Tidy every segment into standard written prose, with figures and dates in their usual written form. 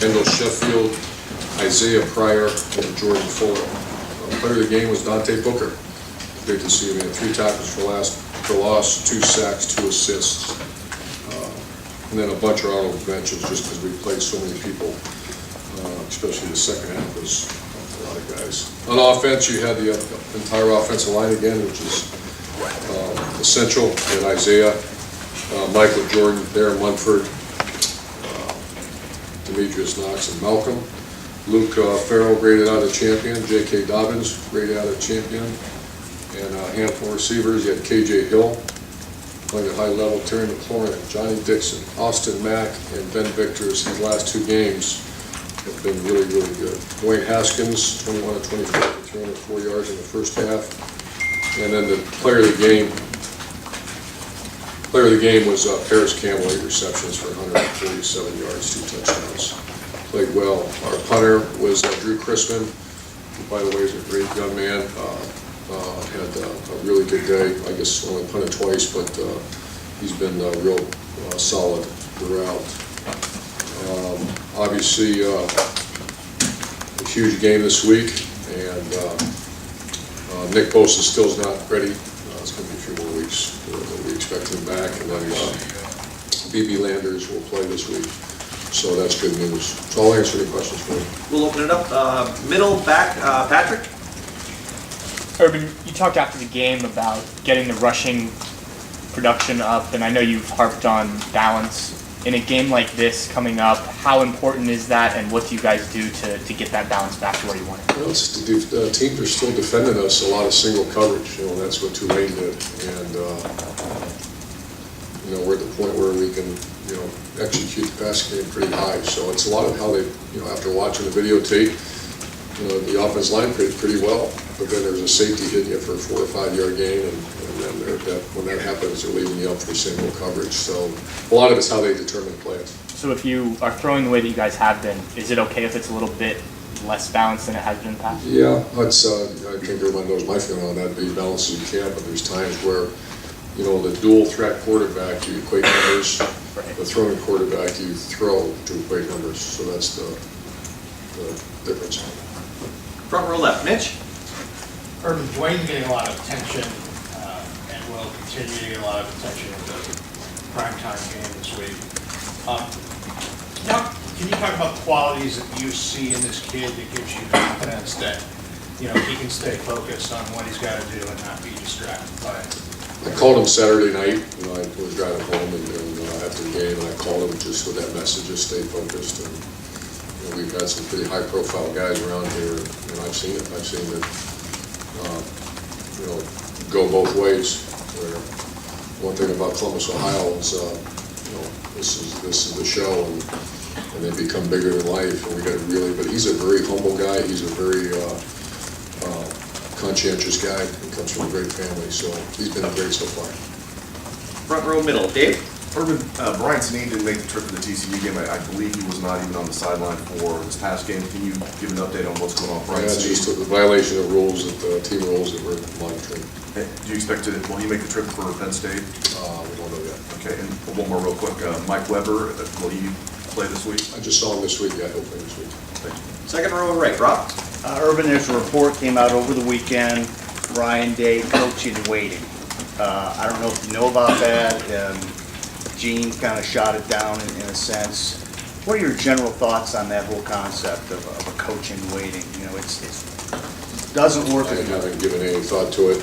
Kendall Sheffield, Isaiah Pryor, and Jordan Fuller. Player of the game was Dante Booker. Great to see him. He had 3 tackles for loss, 2 sacks, 2 assists. And then a bunch of honorable mentions just because we played so many people, especially the second half was a lot of guys. On offense, you had the entire offensive line again, which is essential. And Isaiah, Michael Jordan, Darren Munford, Demetrius Knox, and Malcolm. Luke Farrell graded out a champion. J.K. Dobbins graded out a champion. And a handful of receivers, you had K.J. Hill playing at high level, Terry McLaurin, Johnny Dixon, Austin Mack, and Ben Victors. His last 2 games have been really, really good. Dwayne Haskins, 21 of 24 for 304 yards in the first half. And then the player of the game was Paris Campbell, 8 receptions for 147 yards, 2 touchdowns. Played well. Our punter was Drew Chrisman, who, by the way, is a great young man. Had a really good day. I guess only punted twice, but he's been real solid throughout. Obviously, a huge game this week, and Nick Bosa still is not ready. It's going to be a few more weeks. We expect him back, and then B.B. Landers will play this week. So that's good news. So I'll answer any questions for you. We'll open it up. Middle, back, Patrick. Urban, you talked after the game about getting the rushing production up, and I know you've harped on balance. In a game like this coming up, how important is that, and what do you guys do to get that balance back to where you want it? Well, teams are still defending us a lot of single coverage. That's what Tulane did, and we're at the point where we can execute the passing game pretty high. So it's a lot of how they, after watching the videotape, the offense line played pretty well, but then there's a safety hitting you for a 4 or 5 yard gain, and then when that happens, they're leaving you up for single coverage. So a lot of it's how they determine plays. So if you are throwing the way that you guys have been, is it okay if it's a little bit less balanced than it has been in the past? Yeah, that's. I think everyone knows my feeling on that. Be balanced as you can, but there's times where, the dual threat quarterback, you equate numbers. Right. The throwing quarterback, you throw to equate numbers. So that's the difference. Front row left, Mitch. Urban, Dwayne's getting a lot of attention and will continue to get a lot of attention in the primetime game this week. Now, can you talk about the qualities that you see in this kid that gives you confidence that he can stay focused on what he's got to do and not be distracted by it? I called him Saturday night. I was driving home and after the game, and I called him just with that message: just stay focused. And we've had some pretty high-profile guys around here, and I've seen it. I've seen it. Go both ways. Where one thing about Columbus, Ohio is, this is the show, and they become bigger than life. And we got but he's a very humble guy. He's a very conscientious guy. He comes from a great family, so he's been great so far. Front row middle, Dave. Urban, Brian Seneen didn't make the trip to the TCU game. I believe he was not even on the sideline for this past game. Can you give an update on what's going on with Brian Seneen? Just the violation of rules, team rules that we're monitoring. Do you expect will he make the trip for Penn State? We don't know yet. Okay, and one more real quick. Mike Weber, will he play this week? I just saw him this week. Yeah, he'll play this week. Thank you. Second row right, Rob. Urban, there's a report came out over the weekend, Ryan Day coaching and waiting. I don't know if you know about that. Gene kind of shot it down in a sense. What are your general thoughts on that whole concept of a coach and waiting? It doesn't work. I haven't given any thought to it.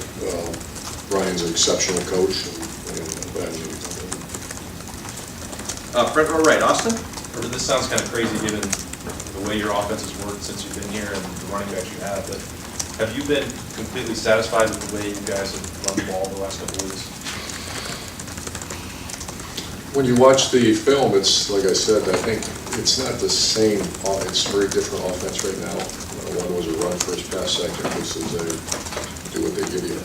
Brian's an exceptional coach, and I haven't given thought to it. Front row right, Austin. This sounds kind of crazy given the way your offense has worked since you've been here and the running backs you have, but have you been completely satisfied with the way you guys have run the ball the last couple of weeks? When you watch the film, it's like I said, I think it's not the same. It's a very different offense right now. One was a run first, pass second. This is a do what they give you.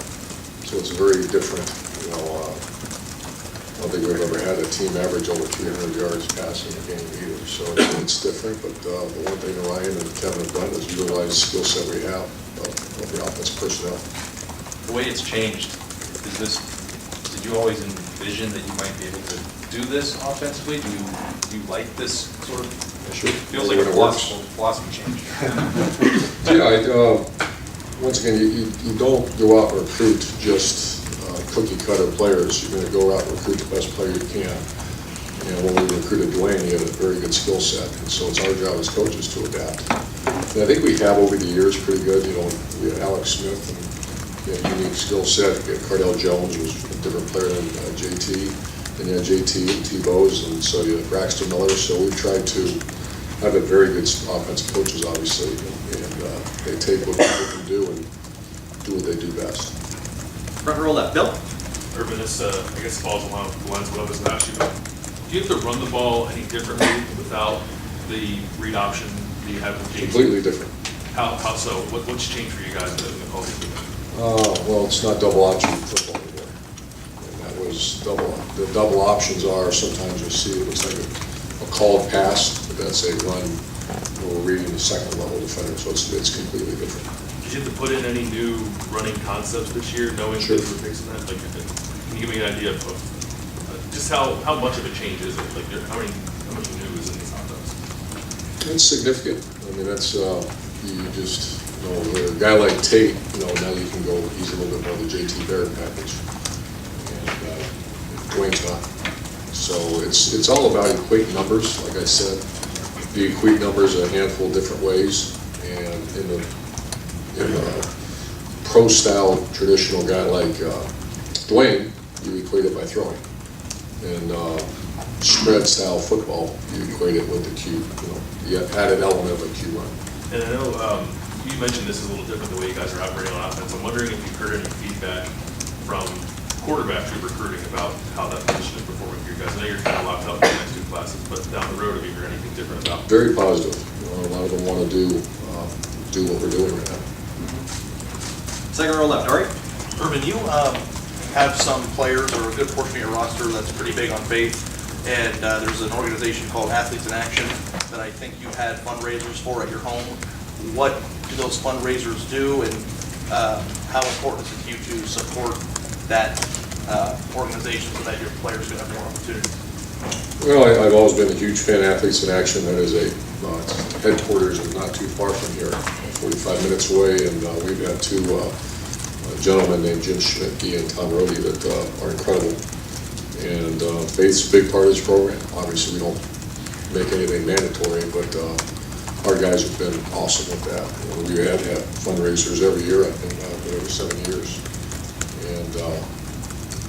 So it's very different. I don't think we've ever had a team average over 300 yards passing a game either. So it's different. But the one thing Ryan and Kevin have done is utilize the skill set we have of the offense personnel. The way it's changed, did you always envision that you might be able to do this offensively? Do you like this sort of Sure. Feels like a When it works. philosophy change. Yeah, once again, you don't go out and recruit just cookie cutter players. You're gonna go out and recruit the best player you can. And when we recruited Dwayne, he had a very good skill set, and so it's our job as coaches to adapt. And I think we have over the years pretty good, we had Alex Smith, and he had a unique skill set. We had Cardell Jones, who was a different player than JT, and you had JT and T-Bows, and so you had Braxton Miller, so we've tried to have a very good offensive coaches, obviously, and they take what people can do and do what they do best. Front row left, Bill. Urban, this, I guess falls along the lines of what I was asked you, but do you have to run the ball any differently without the read option that you have with JT? Completely different. How so? What's changed for you guys in the call game? Well, it's not double option football anymore. And that was the double options are, sometimes you'll see it looks like a called pass, but that's a run where we're reading the second level defender, so it's completely different. Did you have to put in any new running concepts this year, knowing Sure. that you were fixing that? Like, can you give me an idea of just how much of a change is it? Like, how much new is in these concepts? It's significant. I mean, that's, you just, with a guy like Tate, now you can go, he's a little bit more the JT Barrett package. And Dwayne's not. So it's all about equating numbers, like I said. You equate numbers a handful of different ways. And in a pro-style traditional guy like Dwayne, you equate it by throwing. In spread-style football, you equate it with the Q, the added element of a Q run. And I know you mentioned this is a little different the way you guys are operating on offense. I'm wondering if you've heard any feedback from quarterbacks you're recruiting about how that position is performing for you guys. I know you're kind of locked up in the next two classes, but down the road, have you heard anything different about? Very positive. A lot of them want to do what we're doing right now. Second row left, Ari. Urban, you have some players or a good portion of your roster that's pretty big on faith, and there's an organization called Athletes in Action that I think you had fundraisers for at your home. What do those fundraisers do, and how important is it to you to support that organization so that your players can have more opportunities? Well, I've always been a huge fan of Athletes in Action. That is a headquarters and not too far from here, 45 minutes away, and we've got two gentlemen named Jim Schmidtke and Tom Rohde that are incredible. And faith's a big part of this program. Obviously, we don't make anything mandatory, but our guys have been awesome with that. We have had fundraisers every year, I think, over 7 years. And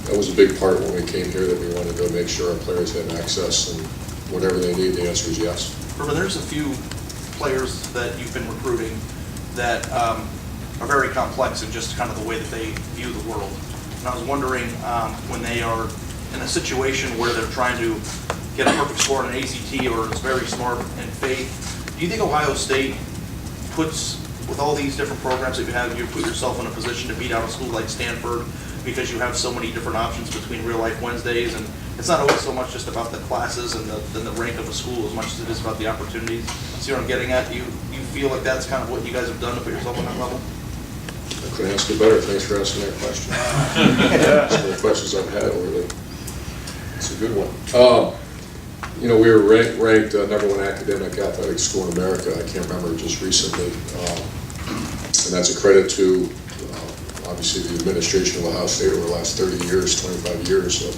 that was a big part when we came here, that we wanted to make sure our players had access, and whatever they need, the answer is yes. Urban, there's a few players that you've been recruiting that are very complex in just kind of the way that they view the world. And I was wondering, when they are in a situation where they're trying to get a perfect score on an ACT or is very smart in faith, do you think Ohio State puts, with all these different programs that you have, you put yourself in a position to beat out a school like Stanford because you have so many different options between Real Life Wednesdays, and it's not always so much just about the classes and the rank of a school as much as it is about the opportunities? See what I'm getting at? Do you feel like that's kind of what you guys have done to put yourself on that level? I couldn't ask it better. Thanks for asking that question. Some of the questions I've had lately. It's a good one. We were ranked number one academic athletic school in America. I can't remember, just recently. And that's a credit to, obviously, the administration of Ohio State over the last 30 years, 25 years of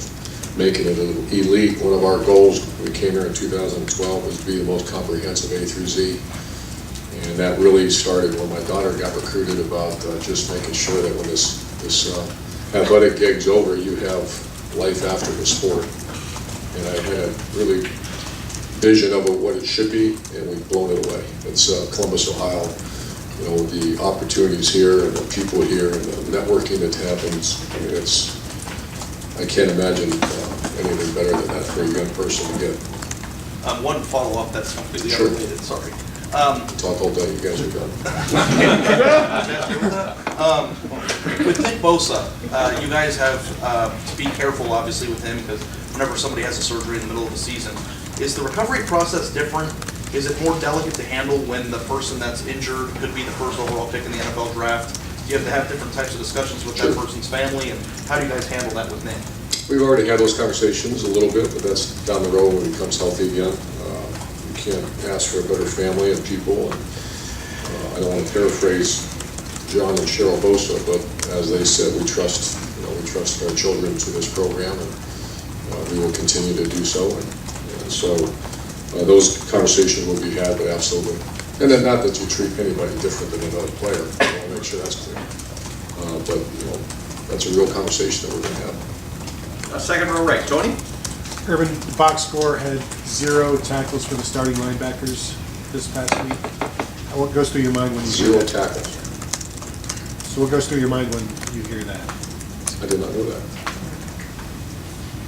making it an elite. One of our goals when we came here in 2012 was to be the most comprehensive A through Z. And that really started when my daughter got recruited, about just making sure that when this athletic gig's over, you have life after the sport. And I had really vision of what it should be, and we've blown it away. It's Columbus, Ohio. The opportunities here and the people here and the networking that happens. I mean, I can't imagine anything better than that for a young person to get. One follow-up that's completely Sure. unrelated, sorry. Talk all day, you guys are done. With Nick Bosa, you guys have to be careful, obviously, with him, because whenever somebody has a surgery in the middle of the season, is the recovery process different? Is it more delicate to handle when the person that's injured could be the first overall pick in the NFL draft? Do you have to have different types of discussions with that person's family, and how do you guys handle that with Nick? We've already had those conversations a little bit, but that's down the road when he becomes healthy again. You can't ask for a better family and people. And I don't want to paraphrase John and Cheryl Bosa, but as they said, we trust our children to this program, and we will continue to do so. And so those conversations will be had, but absolutely. And then not that you treat anybody different than another player. I want to make sure that's clear. But that's a real conversation that we're going to have. Second row right, Tony? Urban, the box score had 0 tackles for the starting linebackers this past week. What goes through your mind when you hear 0 that? tackles. So what goes through your mind when you hear that? I did not know that.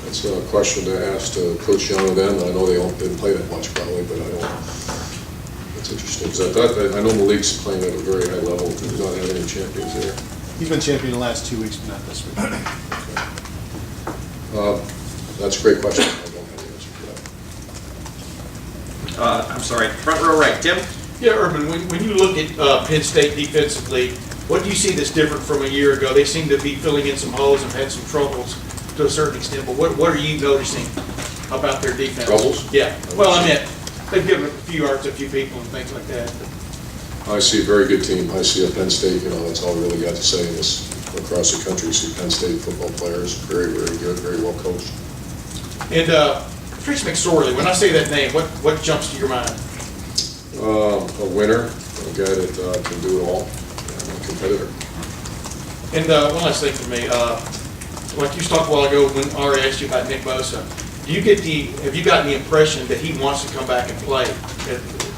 That's a question to ask Coach Young and them. I know they didn't play that much probably, but I don't. That's interesting because I know Malik's playing at a very high level. He's not having any champions there. He's been champion the last 2 weeks, but not this week. That's a great question. I don't have the answer for that. I'm sorry, front row right, Tim? Yeah, Urban, when you look at Penn State defensively, what do you see that's different from a year ago? They seem to be filling in some holes and had some troubles to a certain extent, but what are you noticing about their defense? Troubles? Yeah, well, I meant, they've given a few yards to a few people and things like that. I see a very good team. I see a Penn State, that's all we really got to say in this across the country. You see Penn State football players, very, very good, very well coached. And Trish McSorley, when I say that name, what jumps to your mind? A winner, a guy that can do it all, and a competitor. And one last thing for me, like you talked a while ago when Ari asked you about Nick Bosa, have you gotten the impression that he wants to come back and play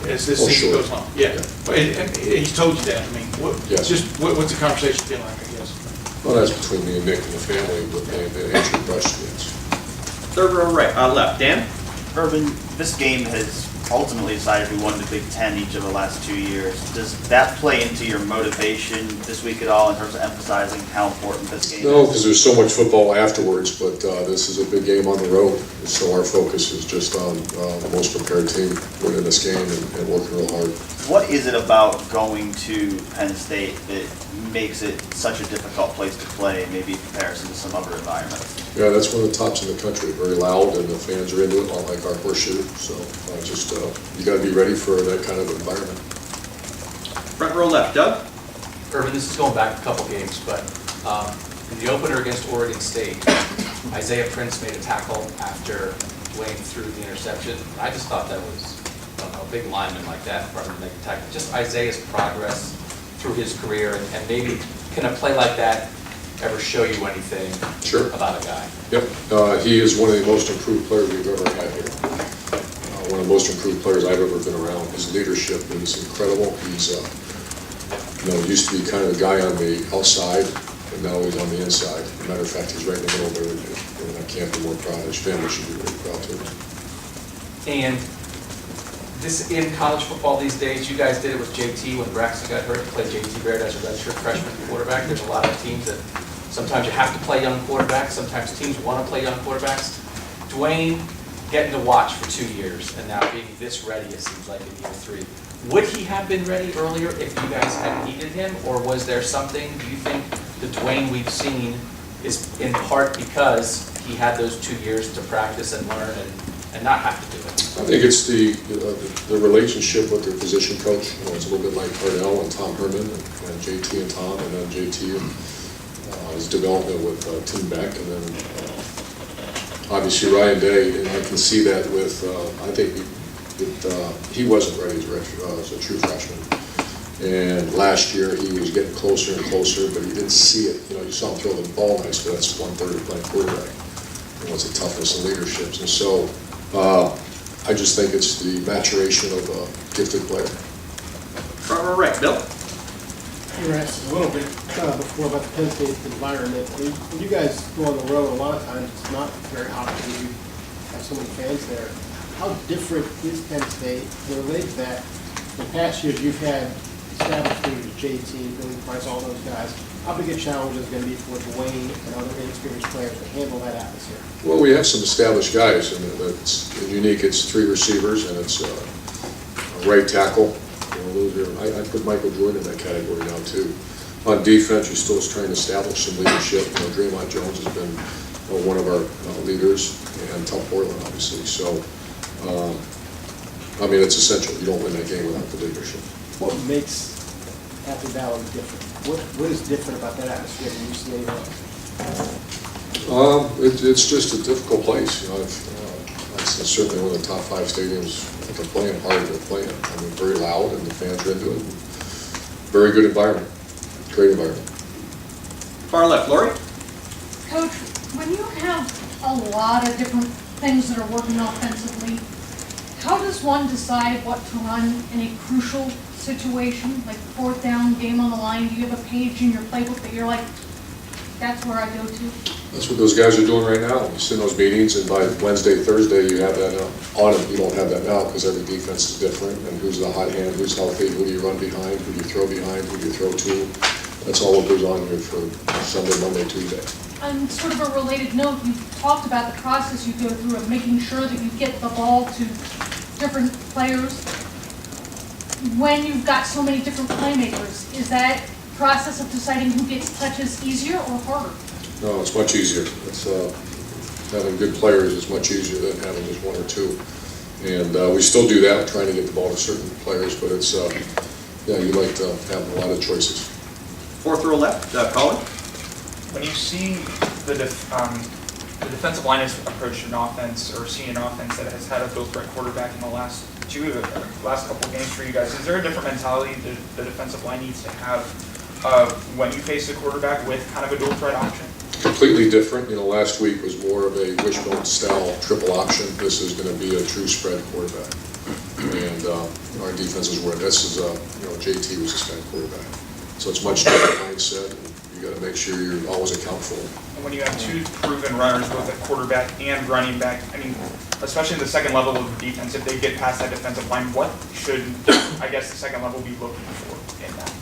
as this season goes on? Yeah. And he's told you that. I mean, Yes. what's the conversation been like, I guess? Well, that's between me and Nick and the family, but they answer questions. Third row right, left, Dan? Urban, this game has ultimately decided who won the Big Ten each of the last 2 years. Does that play into your motivation this week at all in terms of emphasizing how important this game is? No, because there's so much football afterwards, but this is a big game on the road. So our focus is just on the most prepared team winning this game and working real hard. What is it about going to Penn State that makes it such a difficult place to play, maybe in comparison to some other environments? Yeah, that's one of the tops in the country, very loud, and the fans are into it, not like our horseshoe. So you got to be ready for that kind of environment. Front row left, Doug? Urban, this is going back a couple games, but in the opener against Oregon State, Isaiah Prince made a tackle after Dwayne threw the interception. I just thought that was, a big lineman like that for him to make a tackle. Just Isaiah's progress through his career, and maybe can a play like that ever show you anything about a guy? Yep, he is one of the most improved players we've ever had here. One of the most improved players I've ever been around. His leadership is incredible. He's, used to be kind of the guy on the outside, and now he's on the inside. As a matter of fact, he's right in the middle of everything, and I can't be more proud. His family should be very proud too. And this in college football these days, you guys did it with JT when Braxton got hurt. You played JT Baird as a redshirt freshman quarterback. There's a lot of teams that sometimes you have to play young quarterbacks. Sometimes teams want to play young quarterbacks. Dwayne getting to watch for 2 years and now being this ready, it seems like in year 3. Would he have been ready earlier if you guys had needed him, or was there something, do you think the Dwayne we've seen is in part because he had those 2 years to practice and learn and not have to do it? I think it's the relationship with their position coach. It's a little bit like Cardell and Tom Herman and JT and Tom, and then JT and his development with Tim Beck, and then obviously Ryan Day. And I can see that with, I think he wasn't ready as a true freshman. And last year he was getting closer and closer, but he didn't see it. You saw him throw the ball nice, but that's 1/3 of playing quarterback. It's the toughness and leaderships. And so I just think it's the maturation of a gifted player. Front row right, Bill? You were asked a little bit before about the Penn State environment. I mean, when you guys go on the road, a lot of times it's not very hot because you have so many fans there. How different is Penn State? Related to that, in past years you've had established leaders, JT, Billy Price, all those guys. How big a challenge is it going to be for Dwayne and other inexperienced players to handle that atmosphere? Well, we have some established guys, and it's unique. It's 3 receivers, and it's a right tackle. I put Michael Jordan in that category now too. On defense, you're still trying to establish some leadership. Draymond Jones has been one of our leaders, and Tom Portland, obviously. So I mean, it's essential. You don't win that game without the leadership. What makes Happy Valley different? What is different about that atmosphere than you see anywhere else? It's just a difficult place. You know, it's certainly one of the top 5 stadiums that can play in, hard to play in. I mean, very loud, and the fans are into it. Very good environment, great environment. Far left, Lori? Coach, when you have a lot of different things that are working offensively, how does one decide what to run in a crucial situation, like 4th down, game on the line? Do you have a page in your playbook that you're like, that's where I go to? That's what those guys are doing right now. You sit in those meetings, and by Wednesday, Thursday, you have that on it. You don't have that now because every defense is different, and who's the hot hand, who's healthy, who do you run behind, who do you throw behind, who do you throw to. That's all what goes on here for Sunday, Monday, Tuesday. On sort of a related note, you talked about the process you go through of making sure that you get the ball to different players. When you've got so many different playmakers, is that process of deciding who gets touches easier or harder? No, it's much easier. It's having good players is much easier than having just 1 or 2. And we still do that, trying to get the ball to certain players, but it's, yeah, you like to have a lot of choices. 4th row left, Colin? When you see the defensive line has approached an offense or seen an offense that has had a dual threat quarterback in the last couple games for you guys, is there a different mentality that the defensive line needs to have when you face a quarterback with kind of a dual threat option? Completely different. You know, last week was more of a wishbone style triple option. This is going to be a true spread quarterback. And our defenses were, this is JT was a spread quarterback. So it's much different mindset. You got to make sure you're always account for them. And when you have 2 proven runners, both at quarterback and running back, I mean, especially in the second level of the defense, if they get past that defensive line, what should, I guess, the second level be looking for in that?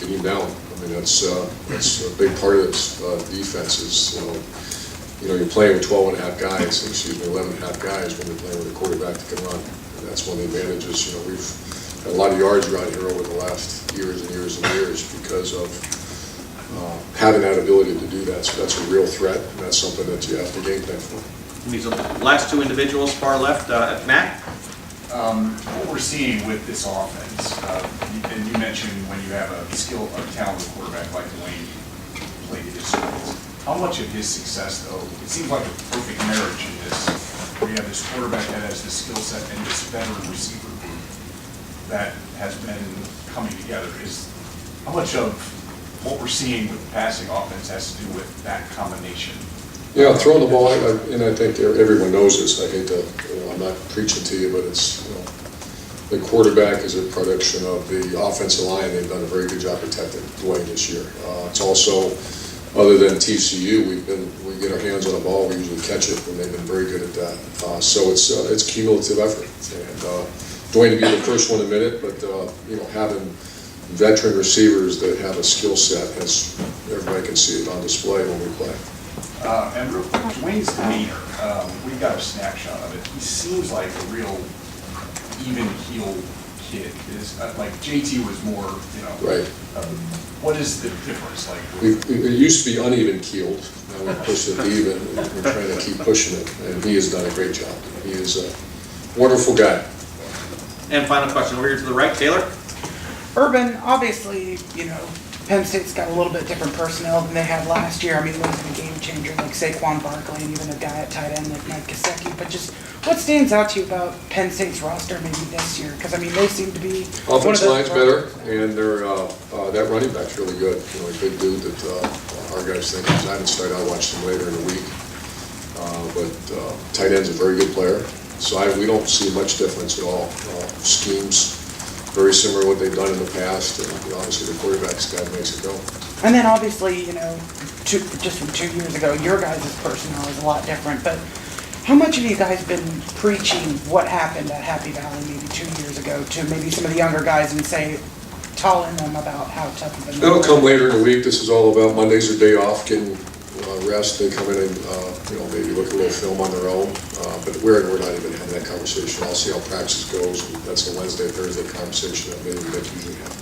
Getting him down. I mean, that's a big part of this defense is, you're playing with 11 and a half guys when you're playing with a quarterback that can run. And that's one of the advantages. You know, we've had a lot of yards around here over the last years and years and years because of having that ability to do that. So that's a real threat, and that's something that you have to game plan for. These are the last 2 individuals, far left, Matt? What we're seeing with this offense, and you mentioned when you have a talented quarterback like Dwayne played his strengths, how much of his success, though, it seems like a perfect marriage in this, where you have this quarterback that has this skill set and this veteran receiver group that has been coming together. Is how much of what we're seeing with the passing offense has to do with that combination? Yeah, throwing the ball, and I think everyone knows this. I hate to, I'm not preaching to you, but it's, the quarterback is a production of the offensive line. They've done a very good job protecting Dwayne this year. It's also, other than TCU, we get our hands on the ball, we usually catch it, and they've been very good at that. So it's cumulative effort. And Dwayne to be the first one to admit it, but having veteran receivers that have a skill set, as everybody can see it on display when we play. And real quick, Dwayne's demeanor, we got a snapshot of it. He seems like a real even-keeled kid. Like JT was more, Right. What is the difference like? It used to be uneven keeled. Now we push it even, and we're trying to keep pushing it, and he has done a great job. He is a wonderful guy. And final question, over here to the right, Taylor? Urban, obviously, Penn State's got a little bit different personnel than they had last year. I mean, losing a game changer like Saquon Barkley and even a guy at tight end like Mike Gesicki. But just what stands out to you about Penn State's roster maybe this year? Because, I mean, they seem to be Offensive line's better, and that running back's really good. A big dude that our guys think is. I haven't started. I'll watch him later in the week. But tight end's a very good player. So we don't see much difference at all. Schemes very similar to what they've done in the past, and obviously the quarterback's guy makes it go. And then obviously, just from 2 years ago, your guys' personnel is a lot different. But how much have you guys been preaching what happened at Happy Valley maybe 2 years ago to maybe some of the younger guys and telling them about how tough of a That'll come later in the week. This is all about Monday's their day off, getting rest. They come in and maybe look at a little film on their own. But we're not even having that conversation. I'll see how practice goes. That's a Wednesday, Thursday conversation that maybe Nick usually have.